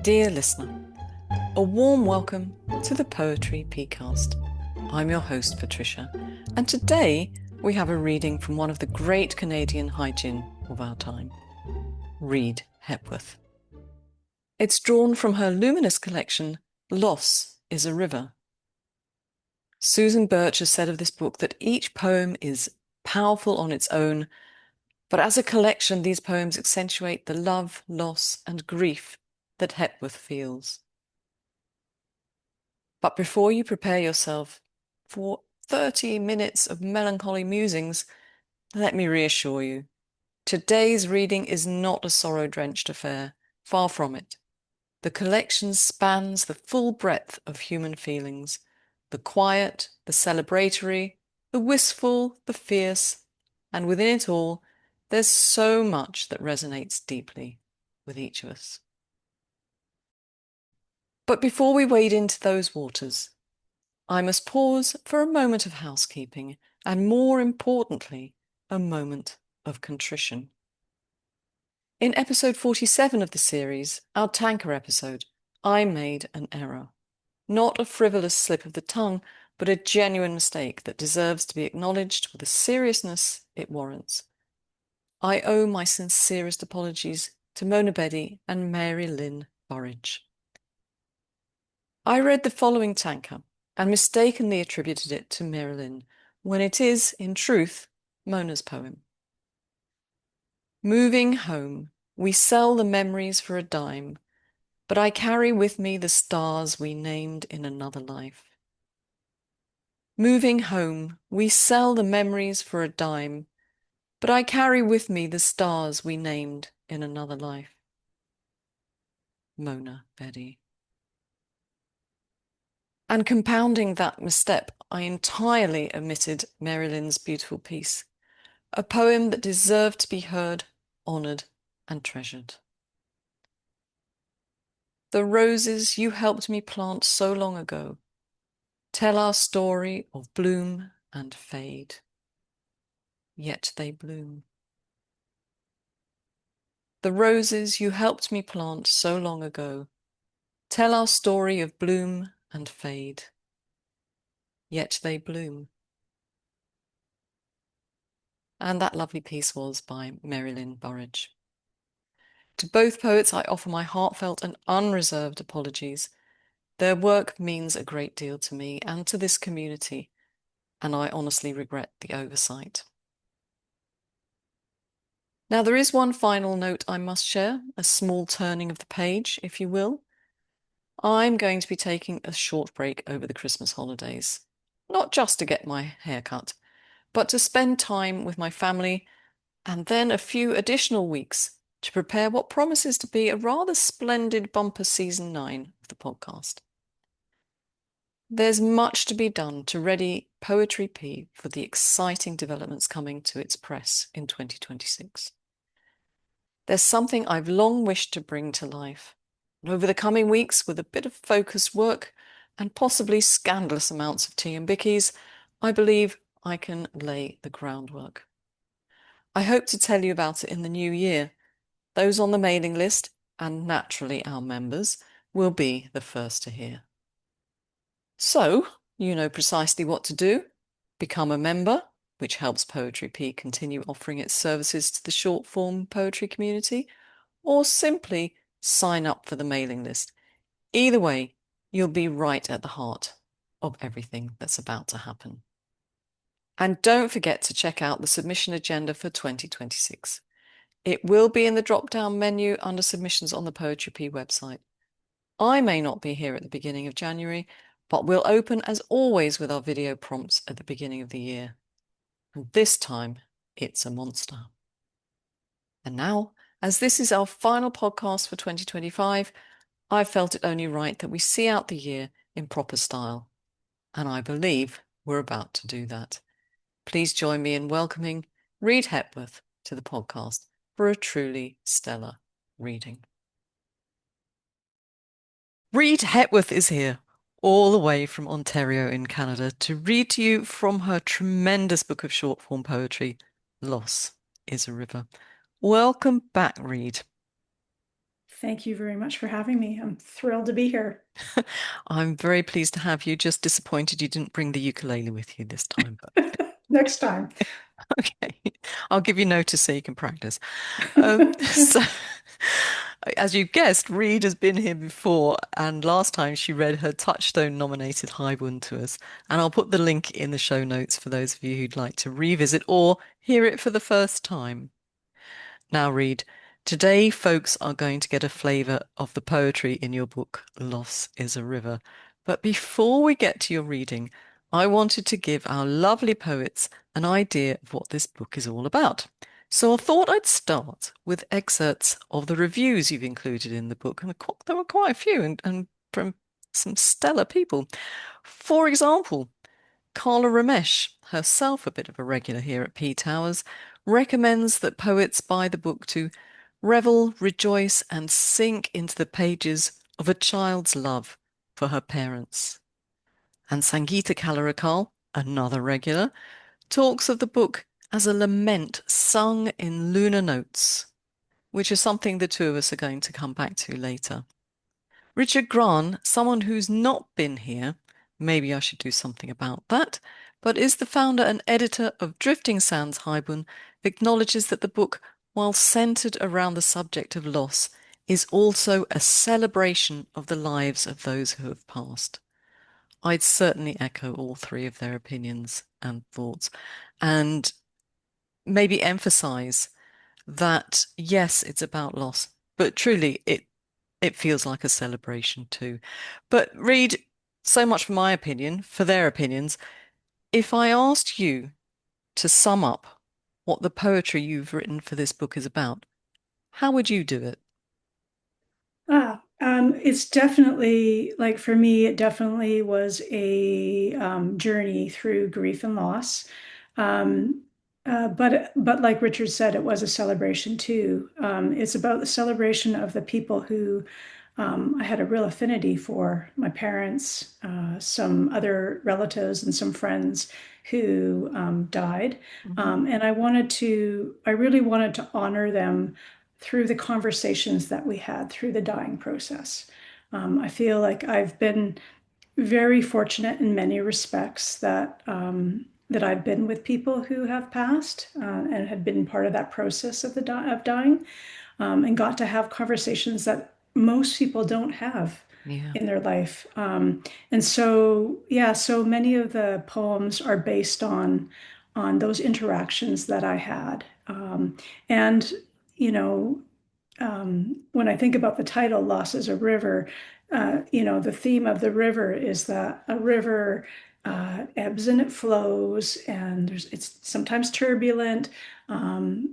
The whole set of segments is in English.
Dear listener, a warm welcome to the Poetry Pea Cast. I'm your host, Patricia, and today we have a reading from one of the great Canadian haijin of our time, Reid Hepworth. It's drawn from her luminous collection, Loss is a River. Susan Birch has said of this book that each poem is powerful on its own, but as a collection, these poems accentuate the love, loss, and grief that Hepworth feels. But before you prepare yourself for 30 minutes of melancholy musings, let me reassure you, today's reading is not a sorrow-drenched affair, far from it. The collection spans the full breadth of human feelings, the quiet, the celebratory, the wistful, the fierce, and within it all, there's so much that resonates deeply with each of us. But before we wade into those waters, I must pause for a moment of housekeeping and, more importantly, a moment of contrition. In episode 47 of the series, our tanka episode, I made an error. Not a frivolous slip of the tongue, but a genuine mistake that deserves to be acknowledged with the seriousness it warrants. I owe my sincerest apologies to Bedi and Marylyn, Burridge. I read the following tanka and mistakenly attributed it to Marylyn, when it is, in truth, Mona's poem. Moving home, we sell the memories for a dime, but I carry with me the stars we named in another life. Moving home, we sell the memories for a dime, but I carry with me the stars we named in another life. Mona Bedi. And compounding that misstep, I entirely omitted Marylyn's beautiful piece, a poem that deserved to be heard, honoured, and treasured. The roses you helped me plant so long ago tell our story of bloom and fade, yet they bloom. The roses you helped me plant so long ago tell our story of bloom and fade, yet they bloom. And that lovely piece was by Marylyn Burridge. To both poets, I offer my heartfelt and unreserved apologies. Their work means a great deal to me and to this community, and I honestly regret the oversight. Now, there is one final note I must share, a small turning of the page, if you will. I'm going to be taking a short break over the Christmas holidays, not just to get my hair cut, but to spend time with my family and then a few additional weeks to prepare what promises to be a rather splendid bumper season 9 of the podcast. There's much to be done to ready Poetry Pea for the exciting developments coming to its press in 2026. There's something I've long wished to bring to life, and over the coming weeks, with a bit of focused work and possibly scandalous amounts of tea and bickies, I believe I can lay the groundwork. I hope to tell you about it in the new year. Those on the mailing list, and naturally our members, will be the first to hear. So, you know precisely what to do. Become a member, which helps Poetry Pea continue offering its services to the short-form poetry community, or simply sign up for the mailing list. Either way, you'll be right at the heart of everything that's about to happen. And don't forget to check out the submission agenda for 2026. It will be in the drop-down menu under submissions on the Poetry Pea website. I may not be here at the beginning of January, but we'll open as always with our video prompts at the beginning of the year. And this time, it's a monster. And now, as this is our final podcast for 2025, I felt it only right that we see out the year in proper style. And I believe we're about to do that. Please join me in welcoming Reid Hepworth to the podcast for a truly stellar reading. Reid Hepworth is here, all the way from Ontario in Canada, to read to you from her tremendous book of short-form poetry, Loss is a River. Welcome back, Reid. Thank you very much for having me. I'm thrilled to be here. I'm very pleased to have you. Just disappointed you didn't bring the ukulele with you this time, but Next time. okay. I'll give you notice so you can practice. So, as you've guessed, Reid has been here before, and last time she read her Touchstone nominated haiku to us. And I'll put the link in the show notes for those of you who'd like to revisit or hear it for the first time. Now, Reid, today folks are going to get a flavour of the poetry in your book, Loss is a River. But before we get to your reading, I wanted to give our lovely poets an idea of what this book is all about. So I thought I'd start with excerpts of the reviews you've included in the book, and there were quite a few, and from some stellar people. For example, Carla Ramesh, herself a bit of a regular here at P Towers, recommends that poets buy the book to revel, rejoice, and sink into the pages of a child's love for her parents. And Sangeeta Kalarakal, another regular, talks of the book as a lament sung in lunar notes, which is something the two of us are going to come back to later. Richard Grant, someone who's not been here, maybe I should do something about that, but is the founder and editor of Drifting Sands Haibun, acknowledges that the book, while centered around the subject of loss, is also a celebration of the lives of those who have passed. I'd certainly echo all three of their opinions and thoughts, and maybe emphasize that yes, it's about loss, but truly it feels like a celebration too. But Reid, so much for my opinion, for their opinions. If I asked you to sum up what the poetry you've written for this book is about, how would you do it? It's definitely like for me, it definitely was a journey through grief and loss. Um, but like Richard said, it was a celebration too. It's about the celebration of the people who I had a real affinity for, my parents, some other relatives, and some friends who died. Mhm. And I really wanted to honor them through the conversations that we had through the dying process. I feel like I've been very fortunate in many respects that I've been with people who have passed and had been part of that process of of dying, and got to have conversations that most people don't have Yeah. in their life. And so, yeah, so many of the poems are based on those interactions that I had. And you know, when I think about the title, Loss is a River, the theme of the river is that a river ebbs and it flows, and it's sometimes turbulent,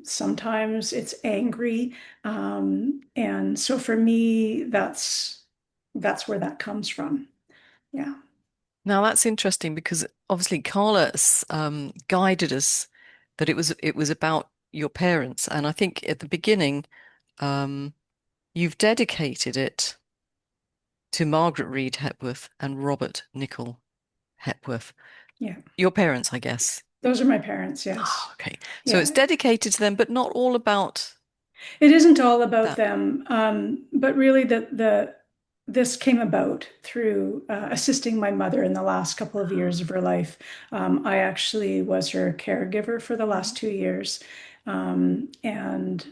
sometimes it's angry. And so for me, that's where that comes from. Yeah. Now that's interesting because obviously Carla guided us that it was about your parents, and I think at the beginning um, you've dedicated it to Margaret Reid Hepworth and Robert Nicol Hepworth. Yeah. Your parents, I guess. Those are my parents. Oh, Yes. okay. So it's Yeah. dedicated to them, but not all about It isn't all about that. them, but really the this came about through assisting my mother in the last couple of years of her life. I actually was her caregiver for the last Mhm. 2 years, and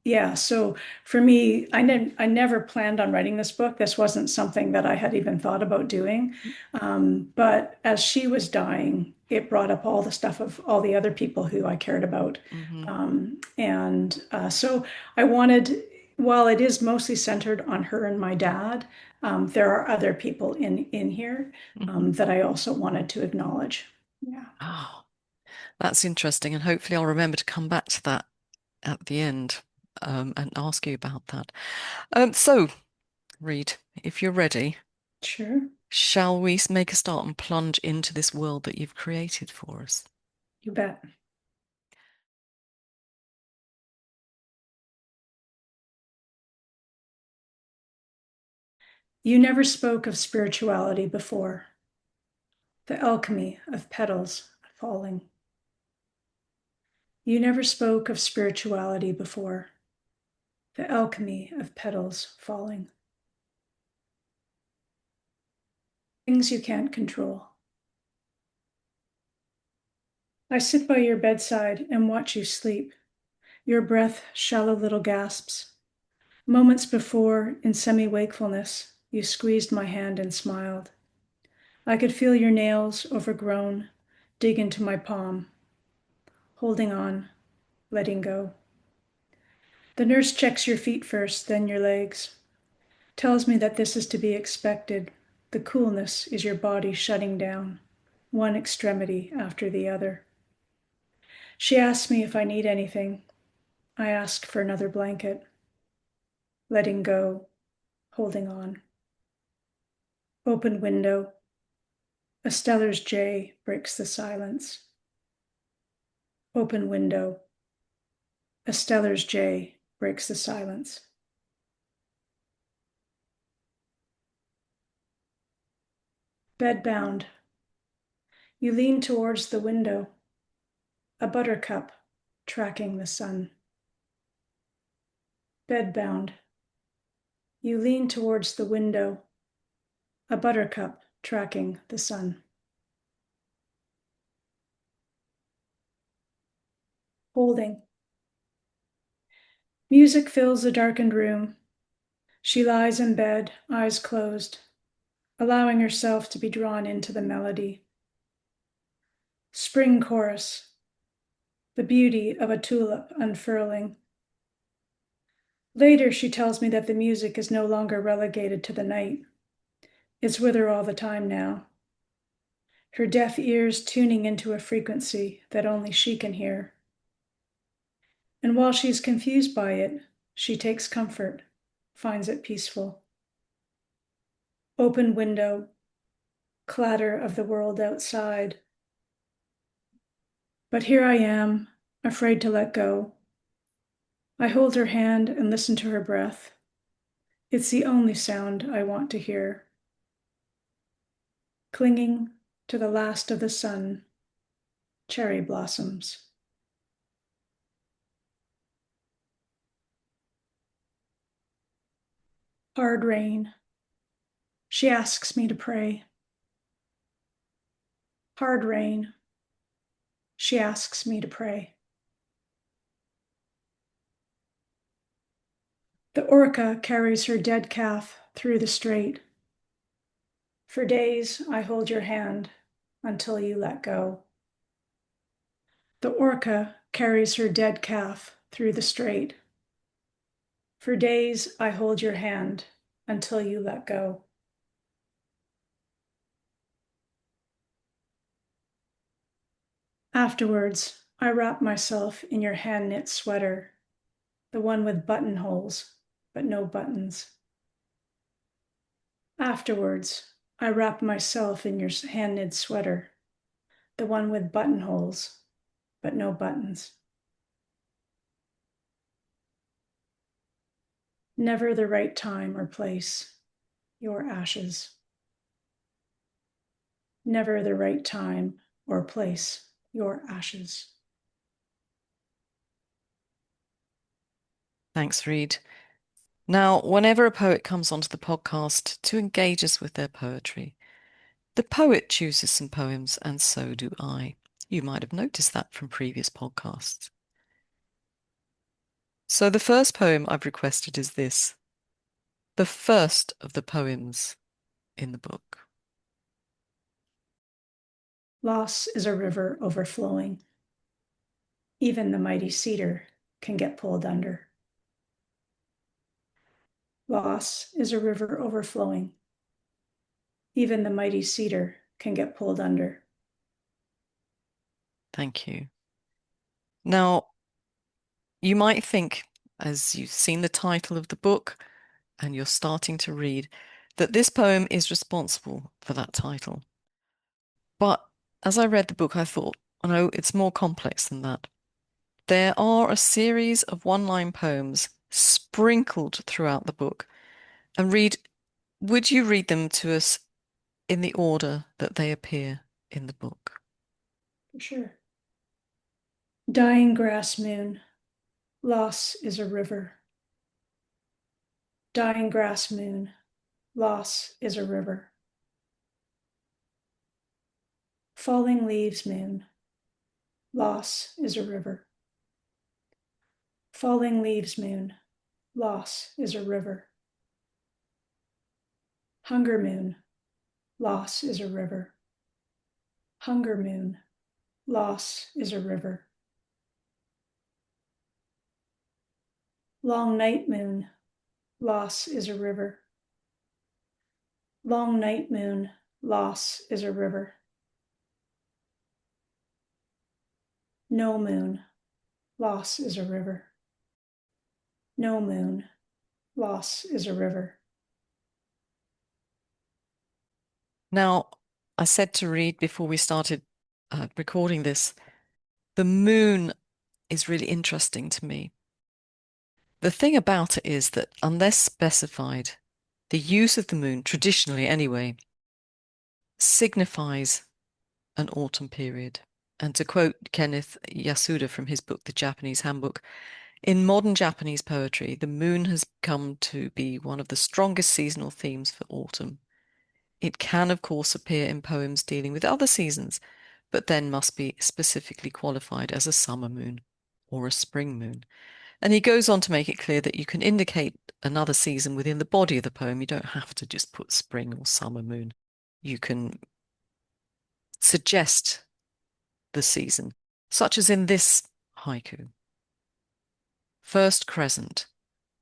yeah. So for me, I never planned on writing this book. This wasn't something that I had even thought about doing. But as she was dying, it brought up all the stuff of all the other people who I cared about. Mhm. And so I wanted, while it is mostly centered on her and my dad, there are other people in here Mhm. that I also wanted to acknowledge. Yeah, Oh, that's interesting, and hopefully I'll remember to come back to that at the end and ask you about that. So, Reid, if you're ready, sure, shall we make a start and plunge into this world that you've created for us? you bet. You never spoke of spirituality before, the alchemy of petals falling. You never spoke of spirituality before, the alchemy of petals falling. Things you can't control. I sit by your bedside and watch you sleep, your breath shallow little gasps. Moments before, in semi-wakefulness, you squeezed my hand and smiled. I could feel your nails, overgrown, dig into my palm. Holding on, letting go. The nurse checks your feet first, then your legs. Tells me that this is to be expected. The coolness is your body shutting down, one extremity after the other. She asks me if I need anything. I ask for another blanket. Letting go, holding on. Open window. A Stellar's J breaks the silence. Open window. A Stellar's J breaks the silence. Bedbound. You lean towards the window. A buttercup tracking the sun. Bedbound. You lean towards the window. A buttercup tracking the sun. Holding. Music fills the darkened room. She lies in bed, eyes closed, allowing herself to be drawn into the melody. Spring chorus. The beauty of a tulip unfurling. Later, she tells me that the music is no longer relegated to the night. It's with her all the time now. Her deaf ears tuning into a frequency that only she can hear. And while she's confused by it, she takes comfort, finds it peaceful. Open window, clatter of the world outside. But here I am, afraid to let go. I hold her hand and listen to her breath. It's the only sound I want to hear. Clinging to the last of the sun, cherry blossoms. Hard rain. She asks me to pray. Hard rain. She asks me to pray. The orca carries her dead calf through the strait. For days, I hold your hand until you let go. The orca carries her dead calf through the strait. For days, I hold your hand until you let go. Afterwards, I wrap myself in your hand-knit sweater, the one with buttonholes, but no buttons. Afterwards, I wrap myself in your hand-knit sweater, the one with buttonholes, but no buttons. Never the right time or place, your ashes. Never the right time or place, your ashes. Thanks, Reid. Now, whenever a poet comes onto the podcast to engage us with their poetry, the poet chooses some poems, and so do I. You might have noticed that from previous podcasts. So the first poem I've requested is this, the first of the poems in the book. Loss is a river overflowing. Even the mighty cedar can get pulled under. Loss is a river overflowing. Even the mighty cedar can get pulled under. Thank you. Now, you might think, as you've seen the title of the book and you're starting to read, that this poem is responsible for that title. But as I read the book, I thought, oh no, it's more complex than that. There are a series of one-line poems sprinkled throughout the book. And Reid, would you read them to us in the order that they appear in the book? For sure. Dying grass moon, loss is a river. Dying grass moon, loss is a river. Falling leaves moon, loss is a river. Falling leaves moon, loss is a river. Hunger moon, loss is a river. Hunger moon, loss is a river. Long night moon, loss is a river. Long night moon, loss is a river. No moon, loss is a river. No moon, loss is a river. Now, I said to Reid before we started recording this, the moon is really interesting to me. The thing about it is that unless specified, the use of the moon, traditionally anyway, signifies an autumn period. And to quote Kenneth Yasuda from his book, The Japanese Handbook, in modern Japanese poetry, the moon has come to be one of the strongest seasonal themes for autumn. It can, of course, appear in poems dealing with other seasons, but then must be specifically qualified as a summer moon or a spring moon. And he goes on to make it clear that you can indicate another season within the body of the poem. You don't have to just put spring or summer moon. You can suggest the season, such as in this haiku. First crescent,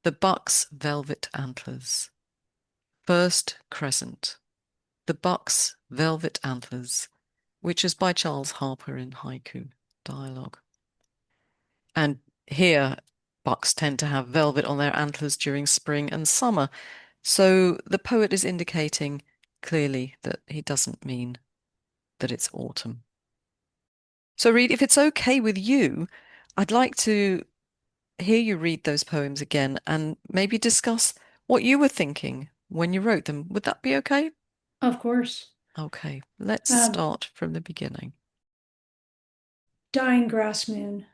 the buck's velvet antlers. First crescent, the buck's velvet antlers, which is by Charles Harper in haiku dialogue. And here, bucks tend to have velvet on their antlers during spring and summer. So the poet is indicating clearly that he doesn't mean that it's autumn. So, Reid, if it's okay with you, I'd like to hear you read those poems again and maybe discuss what you were thinking when you wrote them. Would that be okay? Of course. Okay, let's Um, start from the beginning. Dying grass moon,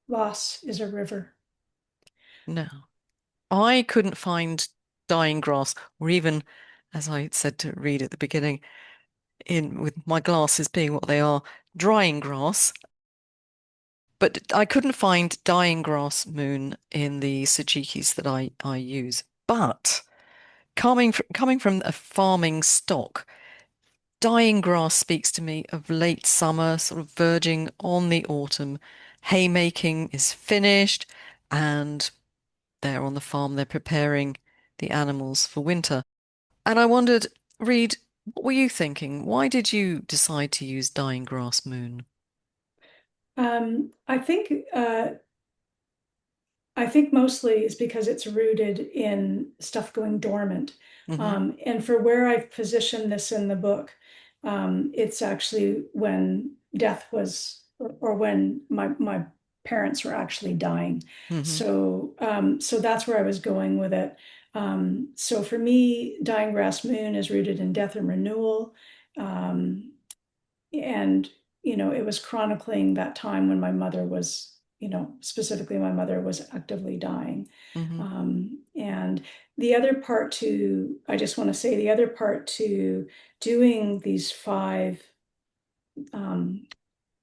loss is a river. Now, I couldn't find dying grass, or even, as I said to Reid at the beginning, in with my glasses being what they are, drying grass. But I couldn't find dying grass moon in the sajikis that I use. But coming from a farming stock, dying grass speaks to me of late summer, sort of verging on the autumn. Haymaking is finished, and they're on the farm, they're preparing the animals for winter. And I wondered, Reid, what were you thinking? Why did you decide to use dying grass moon? I think I think mostly is because it's rooted in stuff going dormant. Hmm. And for where I've positioned this in the book, it's actually when death was, or when my parents were actually dying. Hmm. So that's where I was going with it. So for me, Dying Grass Moon is rooted in death and renewal. Um, and it was chronicling that time when my mother was, specifically my mother was actively dying. Hmm. And the other part to I just want to say the other part to doing these five um,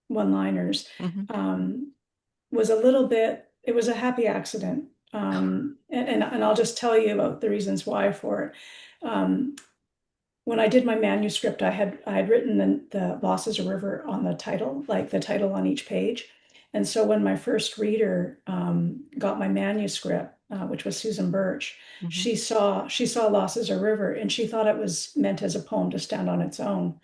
one-liners Hmm. was a little bit, it was a happy accident. And I'll just tell you about the reasons why for it. um, when I did my manuscript, I had written the Loss is a River on the title, like the title on each page. And so when my first reader got my manuscript, which was Susan Birch, Hmm. she saw Loss is a River, and she thought it was meant as a poem to stand on its own.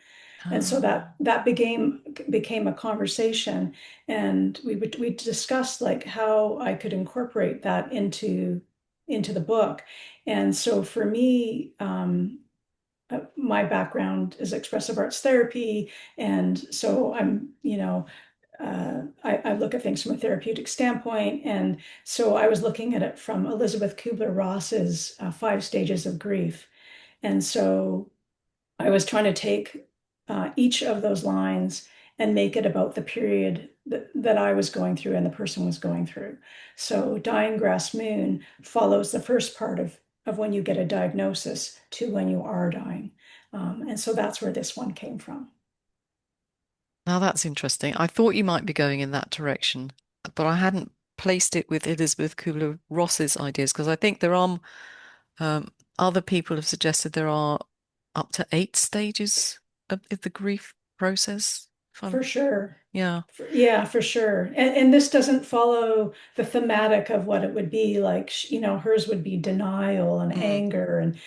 And so Ah. that became a conversation, and we discussed like how I could incorporate that into the book. And so for me, my background is expressive arts therapy, and so I look at things from a therapeutic standpoint, and so I was looking at it from Elizabeth Kubler-Ross's Five Stages of Grief, and so I was trying to take each of those lines and make it about the period that I was going through and the person was going through. So Dying Grass Moon follows the first part of of when you get a diagnosis to when you are dying. And so that's where this one came from. Now that's interesting. I thought you might be going in that direction, but I hadn't placed it with Elizabeth Kubler-Ross's ideas because I think there are um, other people have suggested there are up to 8 stages of the grief process. If For I'm, sure. yeah. Yeah, for sure. And this doesn't follow the thematic of what it would be like, hers would be denial and Mm, anger. And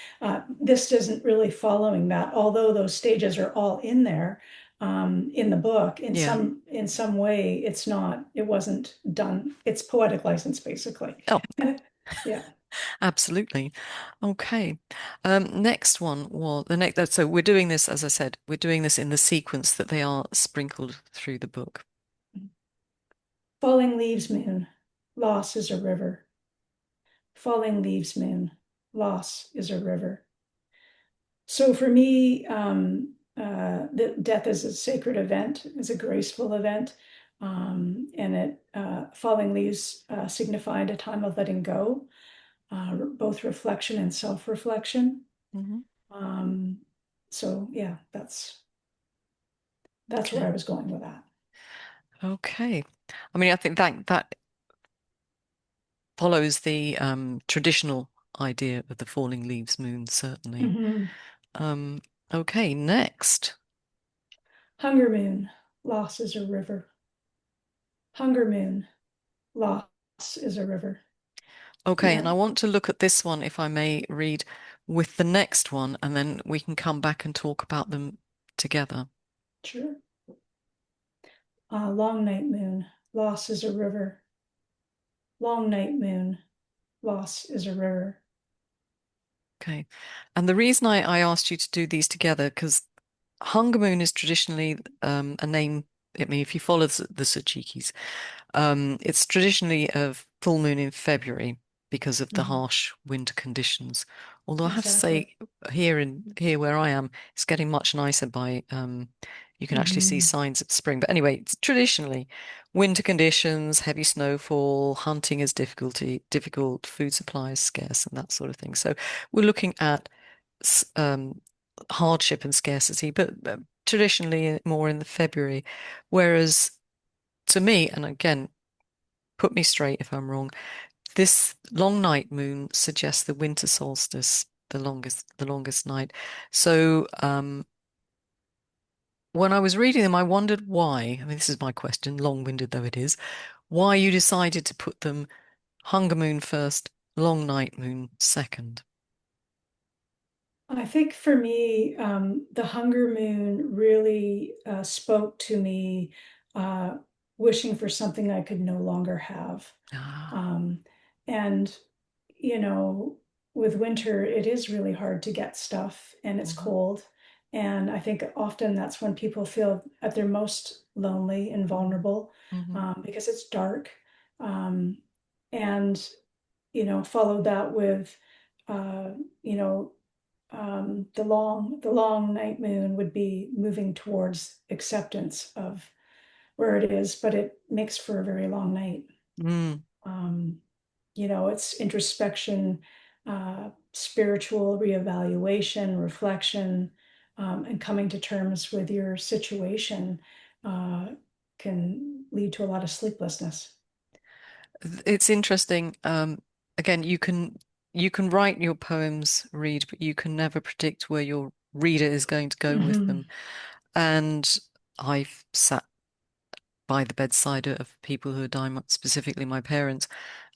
this isn't really following that, although those stages are all in there in the book. yeah. In some way, it wasn't done. It's poetic license, basically. Oh, Yeah. absolutely. Okay. Next one was the next. So we're doing this, as I said, we're doing this in the sequence that they are sprinkled through the book. Falling leaves moon, loss is a river. Falling leaves moon, loss is a river. So for me, the death is a sacred event, is a graceful event, and it falling leaves signified a time of letting go, both reflection and self-reflection. Hmm. Um, so yeah, that's where I Okay. was going with that. Okay. I mean, I think that follows the traditional idea of the falling leaves moon, certainly. Mhm. Um, okay, next. Hunger moon, loss is a river. Hunger moon, loss is a river. Okay, and Yeah, I want to look at this one, if I may, read with the next one, and then we can come back and talk about them together. sure. Long night moon, loss is a river. Long night moon, loss is a river. Okay. And the reason I asked you to do these together, because Hunger Moon is traditionally a name. I mean, if you follow the Sachikis, it's traditionally a full moon in February because of the Mhm. harsh winter conditions. Although I have to Exactly. say, here where I am, it's getting much nicer by you can actually see Mhm. signs of spring. But anyway, it's traditionally winter conditions, heavy snowfall, hunting is difficult, food supply is scarce, and that sort of thing. So we're looking at hardship and scarcity, but traditionally more in the February. Whereas to me, and again, put me straight if I'm wrong, this long night moon suggests the winter solstice, the longest night. So when I was reading them, I wondered why. I mean, this is my question, long-winded though it is, why you decided to put them hunger moon first, long night moon second. I think for me, the Hunger Moon really spoke to me, uh, wishing for something I could no longer have. Ah, Um, and, you know, with winter, it is really hard to get stuff and it's mhm, cold. And I think often that's when people feel at their most lonely and mhm, vulnerable, mhm, because it's dark. Um, and, followed that with, uh, you know, the long night moon would be moving towards acceptance of where it is, but it makes for a very long night. mm. Um, it's introspection, spiritual reevaluation, reflection, and coming to terms with your situation uh, can lead to a lot of sleeplessness. It's interesting. Again, you can write your poems, Read, but you can never predict where your reader is going to go with Mhm. them. And I've sat by the bedside of people who are dying, specifically my parents.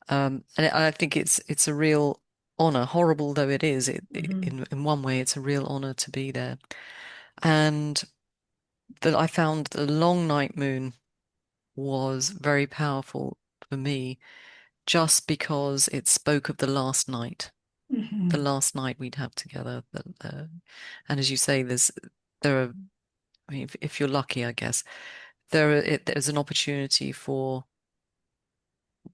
And I think it's a real honor, horrible though it is. Mhm. In one way, it's a real honor to be there. And that I found the long night moon was very powerful for me just because it spoke of the Mhm. last night we'd have together. And as you say, there are, I mean, if you're lucky, I guess, there's an opportunity for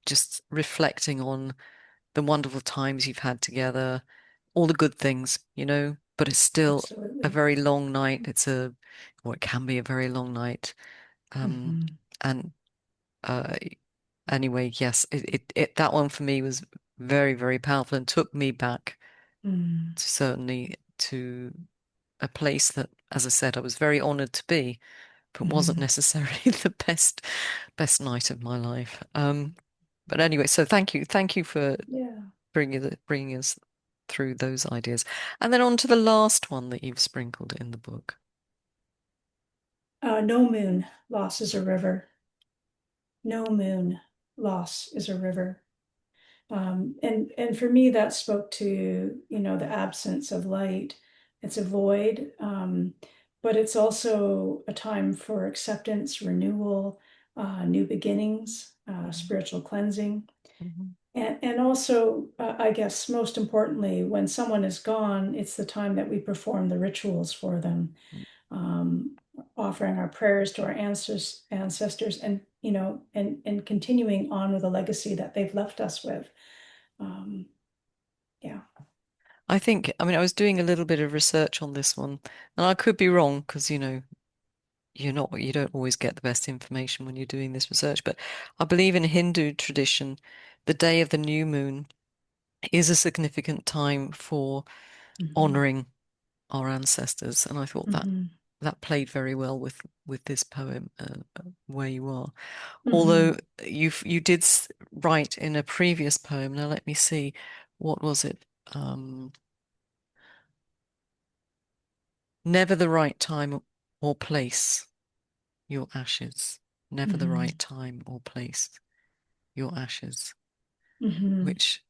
just reflecting on the wonderful times you've had together, all the good things, but it's still a Absolutely. very long night. Or it can be a very long night. Um, Mhm. and uh, anyway, yes, that one for me was very, very powerful and took me back. Mm. certainly to a place that, as I said, I was very honored to be, but wasn't Mhm. necessarily the best night of my life. But anyway, so thank you for Yeah. bringing us through those ideas, and then on to the last one that you've sprinkled in the book. No moon, loss is a river. No moon, loss is a river. And for me, that spoke to, the absence of light. It's a void, but it's also a time for acceptance, renewal, new beginnings, spiritual cleansing. Mhm. And also, I guess most importantly, when someone is gone, it's the time that we perform the rituals for them, um, offering our prayers to our ancestors, and and continuing on with the legacy that they've left us with. Um, yeah. I think, I mean, I was doing a little bit of research on this one, and I could be wrong because, you don't always get the best information when you're doing this research, but I believe in Hindu tradition, the day of the new moon is a significant time for Hmm. honoring our ancestors, and I thought that Hmm. that played very well with this poem, Where You Are. Although Hmm. you did write in a previous poem. Now let me see, what was it? Um, Never the right time or place, your ashes. Never the Hmm. right time or place, your ashes. Hmm. Which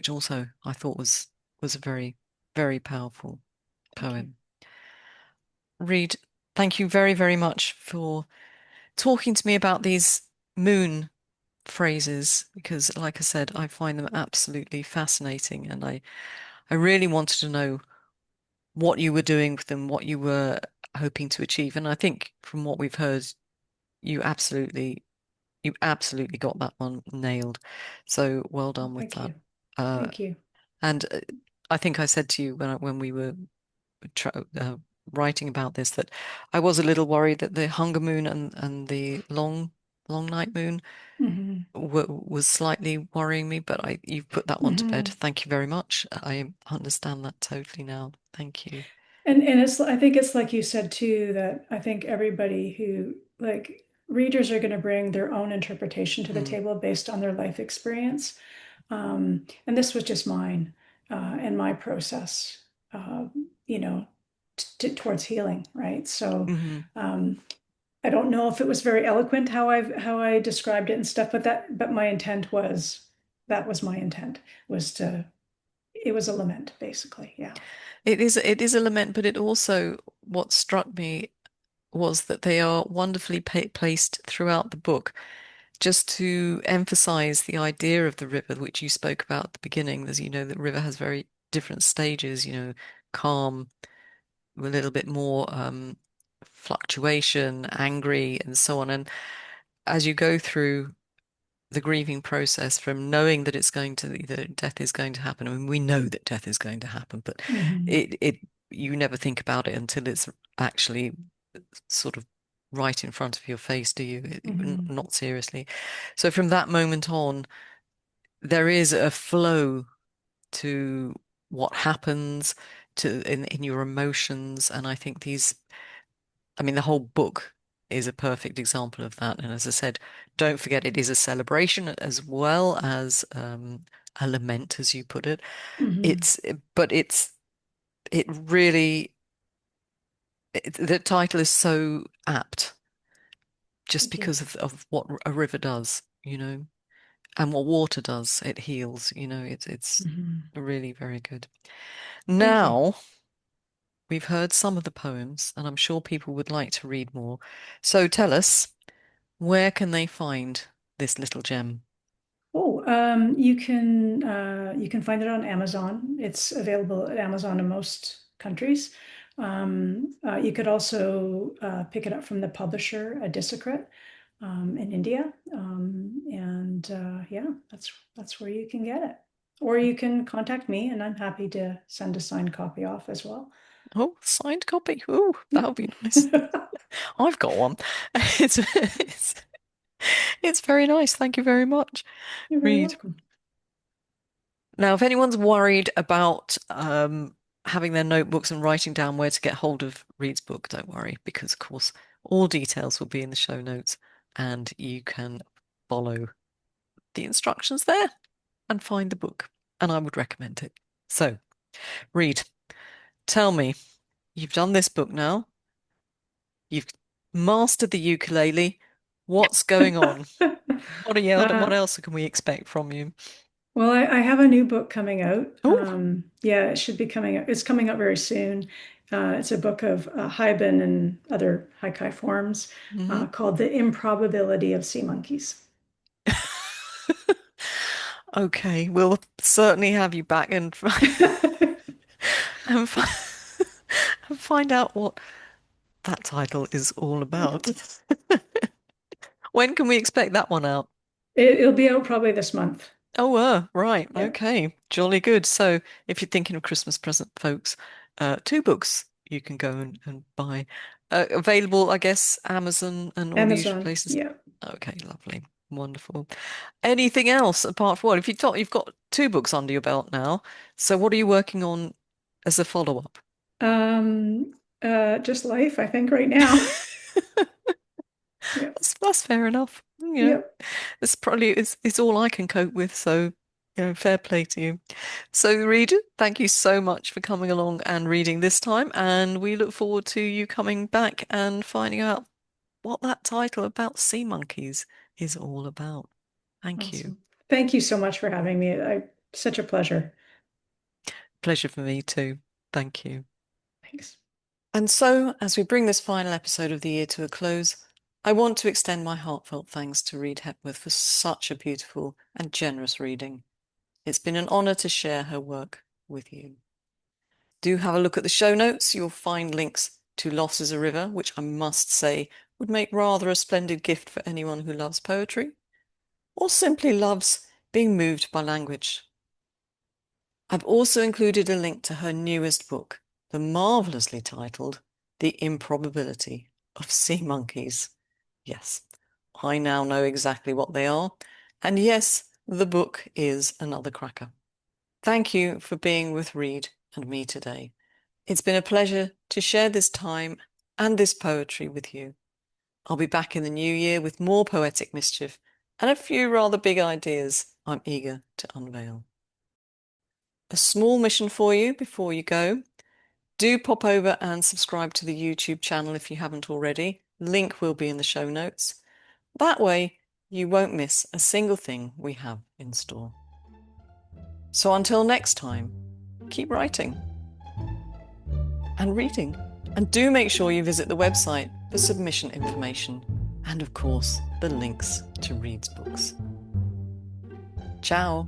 also I thought was a very, very powerful Thank you. poem. Reid, thank you very, very much for talking to me about these moon phrases because, like I said, I find them absolutely fascinating, and I really wanted to know what you were doing with them, what you were hoping to achieve. And I think from what we've heard, you absolutely you absolutely got that one nailed. So well Well, done with thank that. you. Uh, Thank you. and I think I said to you when we were tra writing about this that I was a little worried that the Hunger Moon and the Long Night Moon Hmm. was slightly worrying me, but you've put that one to bed. Hmm. Thank you very much. I understand that totally now. Thank you. And I think it's like you said too, that I think everybody who, like, readers are going to bring their own interpretation to the Mm, table based on their life experience. And this was just mine, and my process, uh, you know, towards healing, right? So, hmm um, I don't know if it was very eloquent how I described it and stuff, but my intent was, that was my intent, was to, it was a lament basically. Yeah. it is a lament, but it also, what struck me was that they are wonderfully placed throughout the book, just to emphasize the idea of the river, which you spoke about at the beginning. As you know, the river has very different stages, calm, a little bit more fluctuation, angry, and so on. And as you go through the grieving process, from knowing that that death is going to happen. I mean, we know that death is going to happen, but Hmm. it you never think about it until it's actually sort of right in front of your face, do you? Hmm. Not seriously. So from that moment on, there is a flow to what happens in your emotions, and I think I mean, the whole book is a perfect example of that. And as I said, don't forget it is a celebration as well as a lament, as you put it. Hmm. But it really, the title is so apt just Thank you. because of what a river does, and what water does. It heals, it's Hmm. really very good. Thank you. Now, we've heard some of the poems, and I'm sure people would like to read more. So tell us, where can they find this little gem? Oh, you can find it on Amazon. It's available at Amazon in most countries. You could also pick it up from the publisher, Adisacrit, in India. And yeah, that's where you can get it. Or you can contact me, and I'm happy to send a signed copy off as well. Oh, signed copy. Oh, that would be nice. I've got one. It's very nice. Thank you very much, You're very Reid. welcome. Now, if anyone's worried about having their notebooks and writing down where to get hold of Reid's book, don't worry, because of course all details will be in the show notes and you can follow the instructions there and find the book. And I would recommend it. So, Reid, tell me, you've done this book now, you've mastered the ukulele. What's going on? What Uh, else can we expect from you? well, I have a new book coming out. Oh, Yeah, it should be coming out. It's coming out very soon. It's a book of haibun and other haikai forms hmm called The Improbability of Sea Monkeys. Okay, we'll certainly have you back and and, and find out what that title is all about. When can we expect that one out? It'll be out probably this month. Oh, right. Yeah, Okay. Jolly good. So if you're thinking of Christmas present, folks, two books you can go and buy. Available, I guess, Amazon and all the usual Amazon. places. Yeah. Okay, lovely. Wonderful. Anything else apart from what? If you thought you've got two books under your belt now, so what are you working on as a follow-up? Um, just life, I think, right now. Yeah. That's fair enough. Yep. It's probably it's all I can cope with, so fair play to you. So, Reid, thank you so much for coming along and reading this time, and we look forward to you coming back and finding out what that title about sea monkeys is all about. Thank you. Awesome. Thank you so much for having me. Such a pleasure. Pleasure for me too. Thank you. Thanks. And so, as we bring this final episode of the year to a close, I want to extend my heartfelt thanks to Reid Hepworth for such a beautiful and generous reading. It's been an honour to share her work with you. Do have a look at the show notes. You'll find links to Loss is a River, which I must say would make rather a splendid gift for anyone who loves poetry or simply loves being moved by language. I've also included a link to her newest book, the marvellously titled The Improbability of Sea Monkeys. Yes, I now know exactly what they are. And yes, the book is another cracker. Thank you for being with Reid and me today. It's been a pleasure to share this time and this poetry with you. I'll be back in the new year with more poetic mischief and a few rather big ideas I'm eager to unveil. A small mission for you before you go. Do pop over and subscribe to the YouTube channel if you haven't already. Link will be in the show notes. That way, you won't miss a single thing we have in store. So until next time, keep writing and reading. And do make sure you visit the website for submission information and, of course, the links to Reid's books. Ciao.